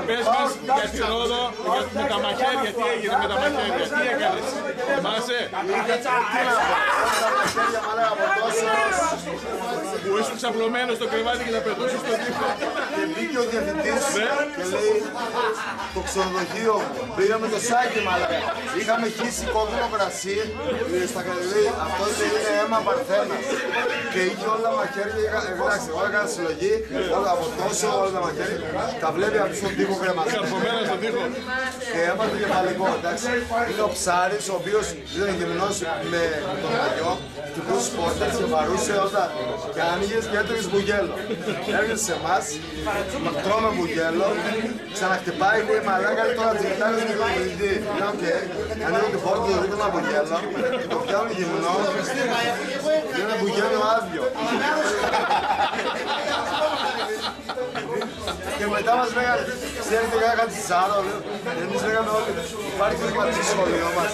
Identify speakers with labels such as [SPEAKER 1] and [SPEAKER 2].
[SPEAKER 1] Πες μας για τη Ρόδο, με τα μαχαίρια, τι έγινε με τα μαχαίρια, τι έκανες, θυμάσαι? Που ήσουν ξαπλωμένος στο κρεβάτι και τα πετούσες στον τοίχο.
[SPEAKER 2] Και μπήκε ο διευθυντής και λέει το ξενοδοχείο, πήγαμε το σάκι μαλάκα. Είχαμε χύσει κόκκινο κρασί στα κατεβή, αυτό είναι αίμα παρθένας. Και είχε όλα τα μαχαίρια, εντάξει, εγώ έκανα συλλογή, όλα από τόσο όλα τα μαχαίρια, τα βλέπει από στον τοίχο κρεμασμένα.
[SPEAKER 1] Καρφωμένα στον τοίχο.
[SPEAKER 2] Και έμαθε το κεφαλικό, εντάξει. Είναι ο ψάρης, ο οποίος ήταν γυμνός με τον αγιό, χτυπούσε πόρτες και βαρούσε όλα. Και άνοιγες και έτρωγες μπουγέλο. Έρχεσαι σε εμάς, τρώμε μπουγέλο, ξαναχτυπάει, λέει μαλάκα, τώρα τσιγητάρες με τον πολιτή. Λέω οκ, ανοίγω την πόρτα, το ρίχνω ένα μπουγέλο, το πιάνω γυμνό, και ένα μπουγέλο άδειο. Και μετά μας λέγανε, ξέρετε κάτι τσάρο, εμείς λέγαμε όλοι, υπάρχει χρήμα στο σχολείο μας.